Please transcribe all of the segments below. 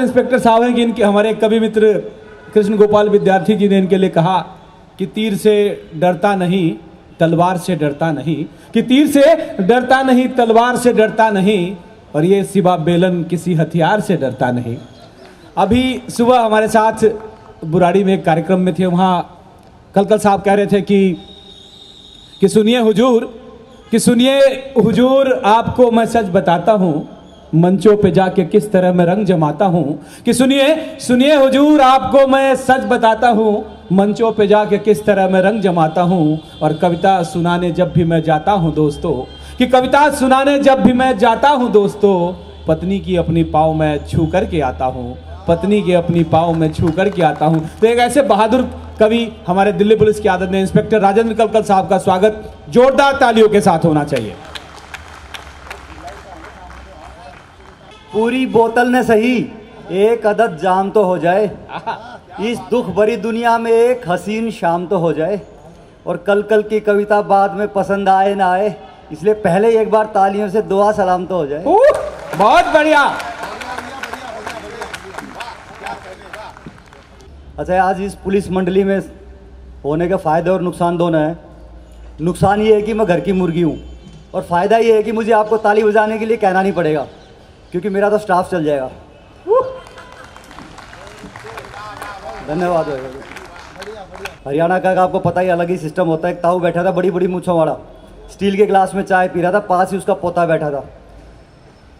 Inspector साहब हैं कि इनके हमारे कवि मित्र कृष्ण गोपाल विद्यार्थी जी ने इनके लिए कहा कि तीर से डरता नहीं, तलवार से डरता नहीं, कि तीर से डरता नहीं, तलवार से डरता नहीं, और ये सिवा बेलन किसी हथियार से डरता नहीं। अभी सुबह हमारे साथ बुराड़ी में एक कार्यक्रम में थे, वहाँ कलकल साहब कह रहे थे कि सुनिए हुजूर आपको मैं सच बताता हूँ, मंचों पे जाके किस तरह मैं रंग जमाता हूँ। कि सुनिए हुजूर आपको मैं सच बताता हूँ, मंचों पे जाके किस तरह मैं रंग जमाता हूँ। और कविता सुनाने जब भी मैं जाता हूँ दोस्तों, कि कविता सुनाने जब भी मैं जाता हूँ दोस्तों, पत्नी की अपनी पाँव में छू करके आता हूँ, पत्नी के अपनी पाँव में छू करके आता हूँ। तो एक ऐसे बहादुर कवि हमारे दिल्ली पुलिस की आदत ने इंस्पेक्टर राजेंद्र कलकल साहब का स्वागत जोरदार तालियों के साथ होना चाहिए। पूरी बोतल ने सही, एक अदद जाम तो हो जाए, इस दुख भरी दुनिया में एक हसीन शाम तो हो जाए। और कल की कविता बाद में पसंद आए ना आए, इसलिए पहले एक बार तालियों से दुआ सलाम तो हो जाए। बहुत बढ़िया। अच्छा, आज इस पुलिस मंडली में होने के फ़ायदे और नुकसान दोनों हैं। नुकसान ये है कि मैं घर की मुर्गी हूँ, और फ़ायदा ये है कि मुझे आपको ताली बजाने के लिए कहना नहीं पड़ेगा, क्योंकि मेरा तो स्टाफ चल जाएगा। धन्यवाद। हरियाणा का आपको पता ही अलग ही सिस्टम होता है। एक ताऊ बैठा था बड़ी बड़ी मूँछों वाला, स्टील के गिलास में चाय पी रहा था, पास ही उसका पोता बैठा था।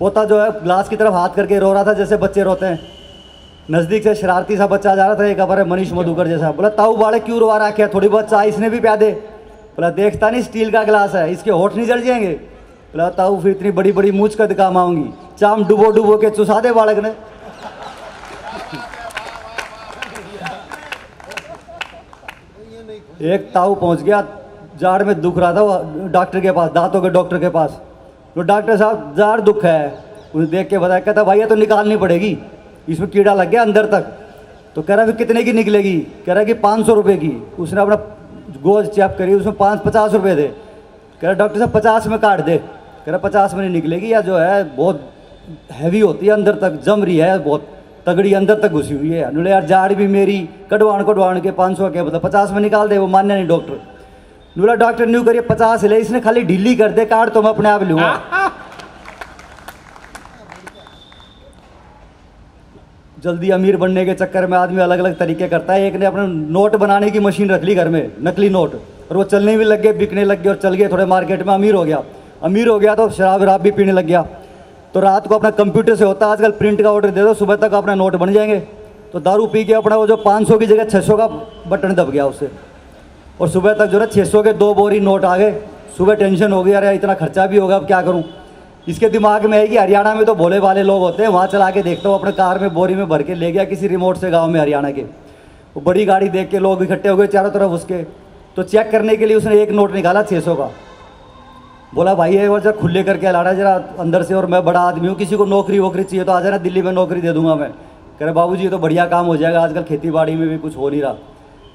पोता जो है ग्लास की तरफ हाथ करके रो रहा था जैसे बच्चे रोते हैं। नज़दीक से शरारती सा बच्चा जा रहा था, एक अपर मनीष मधुकर जैसा। बोला ताऊ बाड़े क्यों रोवा रखा है, थोड़ी बहुत चाय इसने भी प्या दे। बोला देखता नहीं स्टील का गिलास है, इसके होठ नहीं जल जाएंगे। बोला ताऊ फिर इतनी बड़ी बड़ी मूछ कद काम आऊंगी, चाम डुबो के चुसा दे बालक ने। एक ताऊ पहुंच गया, जाड़ में दुख रहा था वो डॉक्टर के पास, दांतों के डॉक्टर के पास। तो डॉक्टर साहब जाड़ दुख है, उसे देख के बताया, कहता भाई ये तो निकालनी पड़ेगी, इसमें कीड़ा लग गया अंदर तक। तो कह रहा फिर कितने की निकलेगी, कह रहा कि 500 रुपये की। उसने अपना गोज चेक करी, उसमें 50 रुपये दे। कह रहा डॉक्टर साहब 50 में काट दे। कह रहा 50 में नहीं निकलेगी, या जो है बहुत हैवी होती है, अंदर तक जम रही है, बहुत तगड़ी अंदर तक घुसी हुई है। बोले यार जाड़ भी मेरी, कटवाण के 500 के मतलब 50 में निकाल दे। वो मान्य नहीं डॉक्टर। बोला डॉक्टर न्यू करिए 50 ले, इसने खाली ढीली कर दे, काट तो मैं अपने आप लूँगा। जल्दी अमीर बनने के चक्कर में आदमी अलग अलग तरीके करता है। एक ने अपने नोट बनाने की मशीन रख ली घर में, नकली नोट, और वो चलने भी लग गए, बिकने लग गए, और चल गए थोड़े मार्केट में, अमीर हो गया तो शराब भी पीने लग गया। तो रात को अपना कंप्यूटर से होता है आजकल, प्रिंट का ऑर्डर दे दो, सुबह तक अपना नोट बन जाएंगे। तो दारू पी के अपना वो जो 500 की जगह 600 का बटन दब गया उससे, और सुबह तक जो है 600 के 2 बोरी नोट आ गए। सुबह टेंशन हो गई, अरे इतना खर्चा भी होगा, अब क्या करूँ। इसके दिमाग में है कि हरियाणा में तो भोले भाले लोग होते हैं, वहाँ चला के देखता हूँ। अपने कार में बोरी में भर के ले गया किसी रिमोट से गांव में हरियाणा के। वो बड़ी गाड़ी देख के लोग इकट्ठे हो गए चारों तरफ उसके। तो चेक करने के लिए उसने एक नोट निकाला 600 का। बोला भाई ये वो जरा खुले करके लाना जरा अंदर से, और मैं बड़ा आदमी हूँ, किसी को नौकरी वोकरी चाहिए तो आ जाना, दिल्ली में नौकरी दे दूंगा मैं। कह रहे बाबूजी ये तो बढ़िया काम हो जाएगा, आजकल खेती बाड़ी में भी कुछ हो नहीं रहा।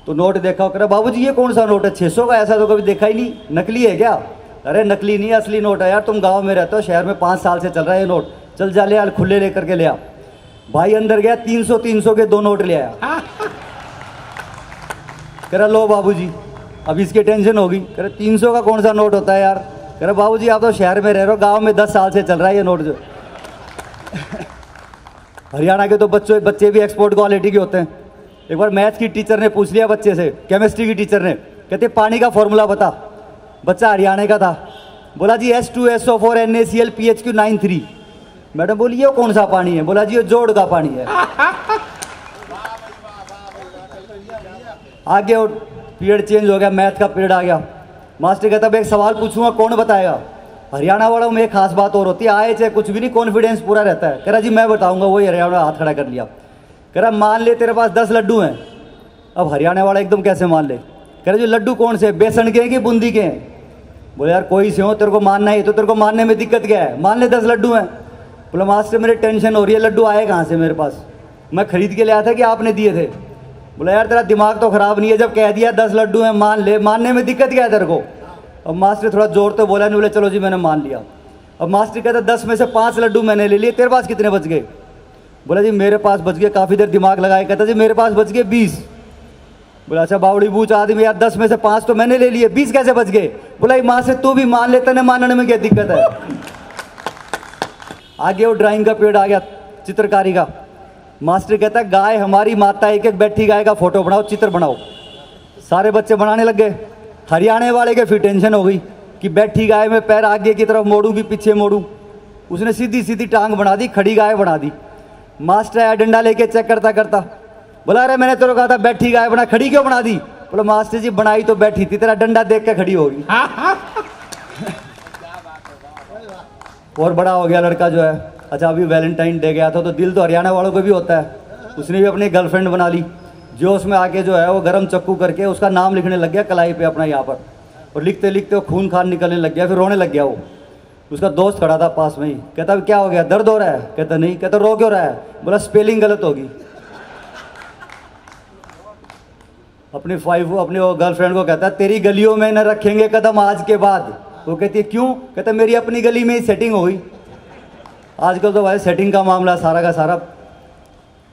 तो नोट देखा, कह रहे बाबूजी ये कौन सा नोट है 600 का, ऐसा तो कभी देखा ही नहीं, नकली है क्या। अरे नकली नहीं असली नोट है यार, तुम गांव में रहते हो, शहर में 5 साल से चल रहा है ये नोट, चल जा ले यार, खुले लेकर के ले आ। भाई अंदर गया, 300 के 2 नोट ले आया। कह रहा लो बाबूजी, अब इसकी टेंशन होगी। कह रहे 300 का कौन सा नोट होता है यार। कह रहे बाबूजी आप तो शहर में रह रहे हो, गाँव में 10 साल से चल रहा है ये नोट जो। हरियाणा के तो बच्चे भी एक्सपोर्ट क्वालिटी के होते हैं। एक बार मैथ्स की टीचर ने पूछ लिया बच्चे से, केमिस्ट्री की टीचर ने, कहते पानी का फॉर्मूला बता। बच्चा हरियाणा का था, बोला जी H2SO4 NaCl PHQ 93। मैडम बोली ये कौन सा पानी है। बोला जी ये जोड़ का पानी है। आगे और पीरियड चेंज हो गया, मैथ का पीरियड आ गया। मास्टर कहता अब एक सवाल पूछूंगा कौन बताएगा। हरियाणा वालों में एक खास बात और होती है, आए चाहे कुछ भी नहीं, कॉन्फिडेंस पूरा रहता है। कह रहा जी मैं बताऊंगा। वही हरियाणा हाथ खड़ा कर लिया। कह रहा मान ले तेरे पास 10 लड्डू हैं। अब हरियाणा वाला एकदम कैसे मान ले। कह रहा जी लड्डू कौन से, बेसन के हैं कि बूंदी के हैं। बोले यार कोई से हो, तेरे को मानना है तो तेरे को मानने में दिक्कत क्या है, मान ले 10 लड्डू हैं। बोला मास्टर मेरी टेंशन हो रही है, लड्डू आए कहाँ से मेरे पास, मैं खरीद के ले आया था कि आपने दिए थे। बोला यार तेरा दिमाग तो ख़राब नहीं है, जब कह दिया 10 लड्डू हैं मान ले, मानने में दिक्कत क्या है तेरे को। अब मास्टर थोड़ा जोर तो बोला नहीं, बोले चलो जी मैंने मान लिया। अब मास्टर कहता 10 में से 5 लड्डू मैंने ले लिए, तेरे पास कितने बच गए। बोला जी मेरे पास बच गए, काफ़ी देर दिमाग लगाए, कहता जी मेरे पास बच गए 20। बोला अच्छा बावड़ी बूच आदमी यार, 10 में से 5 तो मैंने ले लिए, 20 कैसे बच गए? बोला माँ से तू भी मान लेता ना, मानने में क्या दिक्कत है। आगे वो ड्राइंग का पीरियड आ गया, चित्रकारी का। मास्टर कहता है गाय हमारी माता, एक एक बैठी गाय का फोटो बनाओ, चित्र बनाओ। सारे बच्चे बनाने लग गए। हरियाणा वाले के फिर टेंशन हो गई कि बैठी गाय में पैर आगे की तरफ मोड़ूं कि पीछे मोड़ूं। उसने सीधी सीधी टांग बना दी, खड़ी गाय बना दी। मास्टर आया डंडा लेके चेक करता करता, बोला अरे मैंने तेरे को कहा था बैठी गाय बना, खड़ी क्यों बना दी? बोला मास्टर जी बनाई तो बैठी थी, तेरा डंडा देख के खड़ी होगी। और बड़ा हो गया लड़का जो है। अच्छा अभी वैलेंटाइन डे गया था, तो दिल तो हरियाणा वालों को भी होता है। उसने भी अपनी गर्लफ्रेंड बना ली। जो उसमें आके जो है वो गरम चक्कू करके उसका नाम लिखने लग गया कलाई पे अपना यहाँ पर, और लिखते लिखते वो खून खान निकलने लग गया, फिर रोने लग गया वो। उसका दोस्त खड़ा था पास में ही, कहता क्या हो गया, दर्द हो रहा है? कहता नहीं। कहता रो क्यों रहा है? बोला स्पेलिंग गलत होगी। अपनी अपनी वो गर्लफ्रेंड को कहता तेरी गलियों में न रखेंगे कदम आज के बाद। वो कहती है क्यों? कहता मेरी अपनी गली में ही सेटिंग हो गई। आजकल तो भाई सेटिंग का मामला सारा का सारा।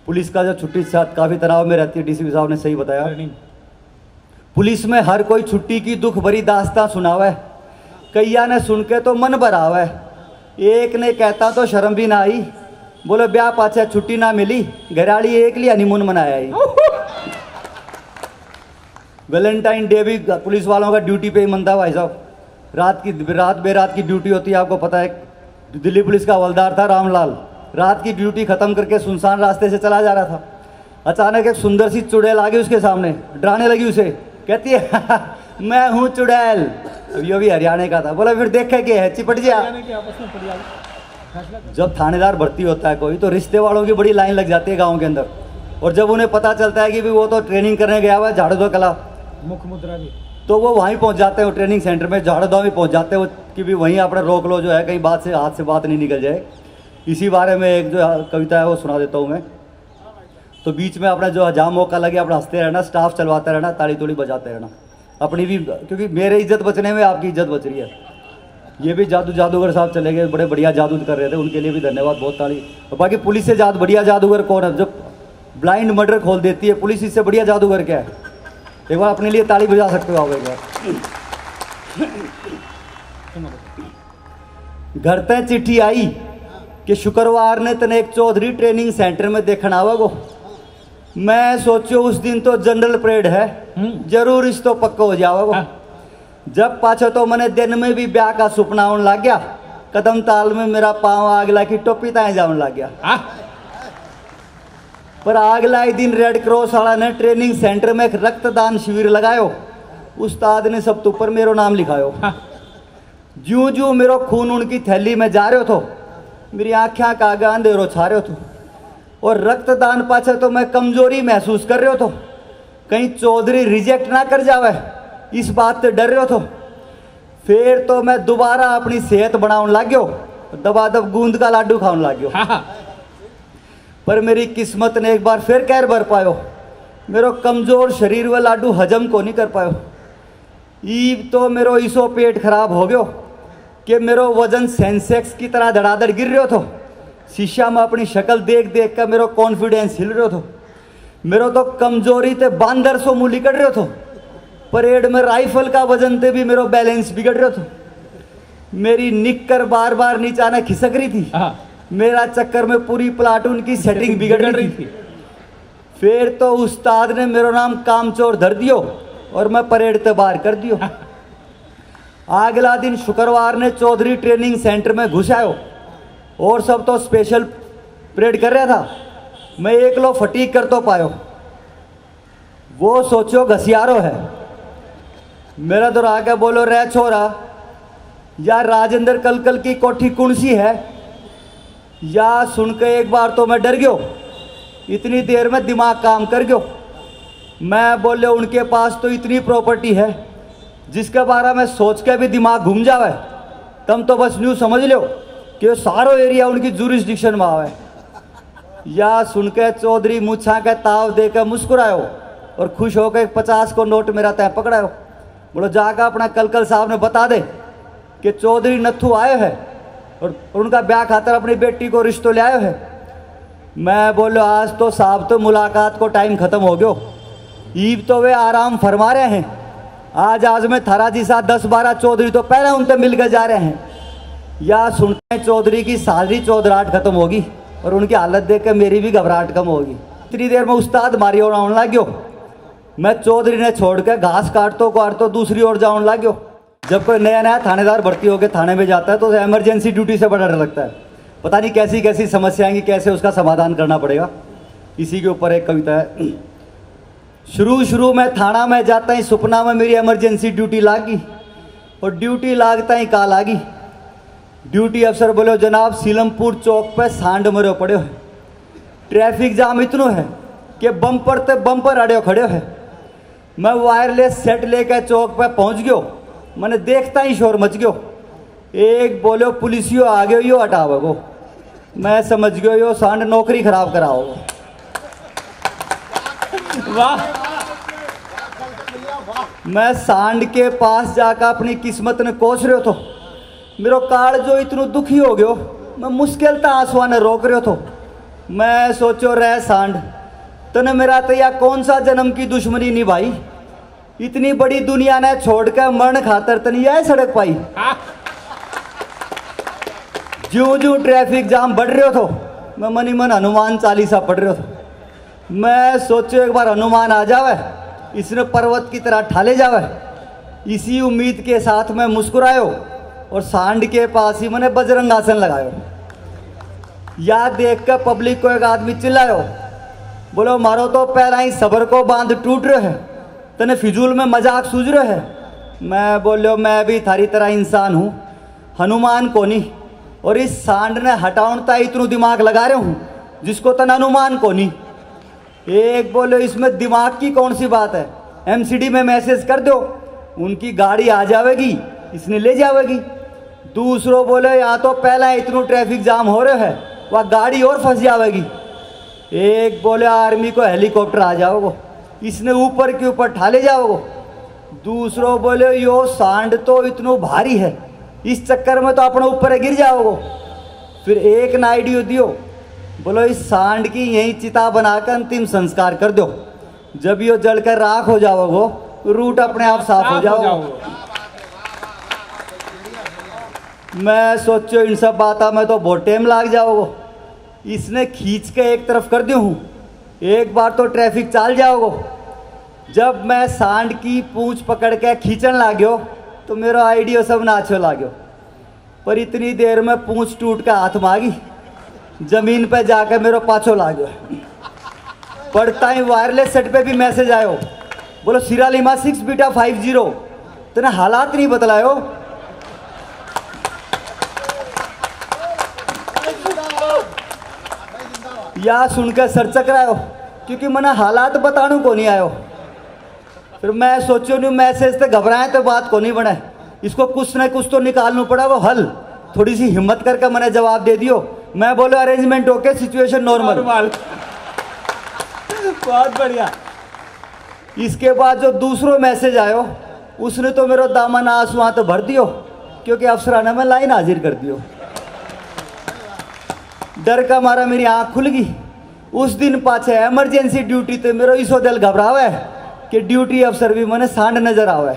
पुलिस का जो छुट्टी साथ काफ़ी तनाव में रहती है, डीसीपी साहब ने सही बताया। पुलिस में हर कोई छुट्टी की दुख भरी दास्तां सुनावे, कैया ने सुन के तो मन भरावे, एक ने कहता तो शर्म भी ना आई, बोले ब्याह पाछे छुट्टी ना मिली, घराली एक लिए हनीमून मनाया ही। वैलेंटाइन डे भी पुलिस वालों का ड्यूटी पे ही मनता भाई साहब। रात बेरात की ड्यूटी होती है, आपको पता है। दिल्ली पुलिस का हवलदार था रामलाल, रात की ड्यूटी खत्म करके सुनसान रास्ते से चला जा रहा था। अचानक एक सुंदर सी चुड़ैल आ गई उसके सामने, डराने लगी उसे। कहती है मैं हूँ चुड़ैल। अब ये भी हरियाणा का था। बोला फिर देखे क्या है, चिपट जा। जब थानेदार भर्ती होता है कोई, तो रिश्ते वालों की बड़ी लाइन लग जाती है गाँव के अंदर। और जब उन्हें पता चलता है कि भी वो तो ट्रेनिंग करने गया हुआ है झाड़ू दो कला, मुख मुद्रा भी, तो वो वहीं पहुंच जाते हैं, वो ट्रेनिंग सेंटर में झाड़ू दो में पहुंच जाते हैं कि भी वहीं अपना रोक लो जो है, कहीं बात से हाथ से बात नहीं निकल जाए। इसी बारे में एक जो कविता है वो सुना देता हूँ मैं। तो बीच में अपना जो जहाँ मौका लगे अपना हंसते रहना, स्टाफ चलवाते रहना, ताली तोड़ी बजाते रहना अपनी भी, क्योंकि मेरे इज्जत बचने में आपकी इज्जत बच रही है। ये भी जादूगर साहब चले गए, बड़े बढ़िया जादू कर रहे थे, उनके लिए भी धन्यवाद, बहुत ताली। और बाकी पुलिस से बढ़िया जादूगर कौन है? जब ब्लाइंड मर्डर खोल देती है पुलिस, इससे बढ़िया जादूगर क्या है? एक बार अपने लिए ताली बजा सकते हो आप एक बार। घर तक चिट्ठी आई कि शुक्रवार ने तने एक चौधरी ट्रेनिंग सेंटर में देखना आवेगो। मैं सोचो उस दिन तो जनरल परेड है, जरूर इस तो पक्का हो जाओगे। जब पाछो तो मैंने दिन में भी ब्याह का सुपना आने लग गया, कदम ताल में मेरा पाँव आगला की टोपी ताए जाने लग गया। पर अगला ही दिन रेड क्रॉस वाला ने ट्रेनिंग सेंटर में एक रक्तदान शिविर लगायो। उस्ताद ने सब तो ऊपर मेरो नाम लिखायो। ज्यों ज्यों मेरो खून उनकी थैली में जा रहे हो, मेरी आँखें का आगे अंधेरो छा रहे हो, और रक्तदान पाछे तो मैं कमजोरी महसूस कर रहे हो, कहीं चौधरी रिजेक्ट ना कर जावे इस बात से डर रहे हो। फिर तो मैं दोबारा अपनी सेहत बनाने लग गयो, दबादब गूंद का लाडू खाने लग गयो। पर मेरी किस्मत ने एक बार फिर कहर भर पायो, मेरो कमजोर शरीर व लाडू हजम को नहीं कर पायो। ईब तो मेरो इसो पेट खराब हो गयो कि मेरो वजन सेंसेक्स की तरह धड़ाधड़ गिर रहे हो। शीशा में अपनी शक्ल देख देख कर मेरो कॉन्फिडेंस हिल रहे हो। मेरो तो कमजोरी ते बांदर सो मुँह लिकड़ रहे हो। परेड में राइफल का वजन ते भी मेरो बैलेंस बिगड़ रहे हो। मेरी निक्कर बार बार नीचे आना खिसक रही थी। मेरा चक्कर में पूरी प्लाटून की सेटिंग बिगड़ रही थी। फिर तो उस्ताद ने मेरो नाम कामचोर धर दियो और मैं परेड ते बाहर कर दियो। अगला दिन शुक्रवार ने चौधरी ट्रेनिंग सेंटर में घुस आयो, और सब तो स्पेशल परेड कर रहा था, मैं एक लो फटीक कर तो पायो। वो सोचो घसियारो है। मेरा तो आके बोलो रे छोरा, या राजेंद्र कलकल की कोठी कौन सी है? या सुन के एक बार तो मैं डर गयो, इतनी देर में दिमाग काम कर गयो। मैं बोले उनके पास तो इतनी प्रॉपर्टी है जिसके बारे में सोच के भी दिमाग घूम जावे। तुम तो बस न्यू समझ लो कि सारो एरिया उनकी जुरिस्डिक्शन में आवे। या सुन के चौधरी मुछा के ताव देकर मुस्कुरायो और खुश होकर 50 को नोट मेरा तय पकड़ायो। बोलो जाकर अपना कलकल साहब ने बता दे कि चौधरी नथु आए है और उनका ब्याह खातर अपनी बेटी को रिश्तों ले आयो है। मैं बोलो आज तो साहब तो मुलाकात को टाइम ख़त्म हो गयो, ईब तो वे आराम फरमा रहे हैं। आज में थारा जी साथ 10-12 चौधरी तो पहले उनसे मिल कर जा रहे हैं। या सुनते हैं चौधरी की सारी चौधराहट खत्म होगी और उनकी हालत देख कर मेरी भी घबराहट कम होगी। इतनी देर में उस्ताद मारी और आने लग गयो। मैं चौधरी ने छोड़ कर घास काटतो दूसरी ओर जाने लग गयो। जब कोई नया नया थानेदार भर्ती होकर थाने में जाता है तो इमरजेंसी ड्यूटी से बड़ा डर लगता है। पता नहीं कैसी कैसी समस्या आएंगी, कैसे उसका समाधान करना पड़ेगा। इसी के ऊपर एक कविता है। शुरू में थाना में जाता ही सपना में मेरी इमरजेंसी ड्यूटी लागी और ड्यूटी लागता ही काल आगी। ड्यूटी अफसर बोले जनाब सीलमपुर चौक पे सांड मरो पड़े हो, ट्रैफिक जाम इतनो है कि बम्पर ते बम्पर अड़े खड़े है। मैं वायरलेस सेट लेकर चौक पे पहुंच गयो, मैंने देखता ही शोर मच गयो। एक बोलो पुलिसियो आ गयो यो हटावगो। मैं समझ गयो यो सांड नौकरी खराब कराओ। वाह। मैं सांड के पास जाकर अपनी किस्मत ने कोस रहे तो मेरो काल जो इतनो दुखी हो गयो, मैं मुश्किल था आंसुआ ने रोक रहे तो। मैं सोचो रह सांड तने मेरा तो या कौन सा जन्म की दुश्मनी निभाई, इतनी बड़ी दुनिया ने छोड़कर मरण खातर तने यह सड़क पाई। ज्यों ज्यों ट्रैफिक जाम बढ़ रहे हो मैं मनी मन हनुमान चालीसा पढ़ रहे हो। मैं सोचो एक बार हनुमान आ जावे, इसने पर्वत की तरह ठाले जावे। इसी उम्मीद के साथ मैं मुस्कुरायो और सांड के पास ही मैंने बजरंग आसन लगायो। याद देख कर पब्लिक को एक आदमी चिल्लायो, बोलो मारो तो पहला ही सबर को बांध टूट रहे है, तने फिजूल में मजाक सूझ रहे है। मैं बोलो मैं भी थारी तरह इंसान हूँ, हनुमान को नहीं, और इस सांड ने हटाउनता इतनू दिमाग लगा रहे हूँ जिसको तन अनुमान को नहीं। एक बोलो इसमें दिमाग की कौन सी बात है, एमसीडी में मैसेज कर दो उनकी गाड़ी आ जाएगी, इसने ले जाएगी। दूसरों बोले यहाँ तो पहला इतनू ट्रैफिक जाम हो रहा है, वह गाड़ी और फंस जाएगी। एक बोले आर्मी को हेलीकॉप्टर आ जाओगो, इसने ऊपर के ऊपर ठाले जाओगो। दूसरों बोले यो सांड तो इतनो भारी है, इस चक्कर में तो अपने ऊपर गिर जाओगो। फिर एक ना आइडियो दियो, बोलो इस सांड की यही चिता बनाकर अंतिम संस्कार कर दो, जब यो जलकर राख हो जाओगो रूट अपने आप साफ हो जाओ। मैं सोचो इन सब बातों में तो बहुत टाइम लाग जाओगो, इसने खींच के एक तरफ कर दूँ, एक बार तो ट्रैफिक चाल जाओगो। जब मैं सांड की पूंछ पकड़ के खींचन लाग्यो तो मेरा आइडिया सब नाचो लाग्यो, पर इतनी देर में पूंछ टूट के हाथ मांगी, जमीन पे जाकर मेरा पाछो लाग्यो। पढ़ता ही वायरलेस सेट पे भी मैसेज आयो, बोलो सिरालिमा 6 बीटा 50 तने हालात नहीं बतलायो। या सुनकर सर चकरायो क्योंकि मैंने हालात बताने को नहीं आयो। फिर मैं सोचो नहीं मैसेज से घबराए तो बात को नहीं बने, इसको कुछ न कुछ तो निकालना पड़ा वो हल। थोड़ी सी हिम्मत करके मैंने जवाब दे दियो। मैं बोलो अरेंजमेंट ओके, सिचुएशन नॉर्मल। बहुत बढ़िया। इसके बाद जो दूसरो मैसेज आयो उसने तो मेरा दामन आंसुआ तो भर दियो, क्योंकि अफसराना में लाइन हाजिर कर दियो। डर का मारा मेरी आंख खुल गई। उस दिन पाछे इमरजेंसी ड्यूटी ते मेरो इसो दिल घबरावे कि ड्यूटी अफसर भी मने सांड नजर आवे।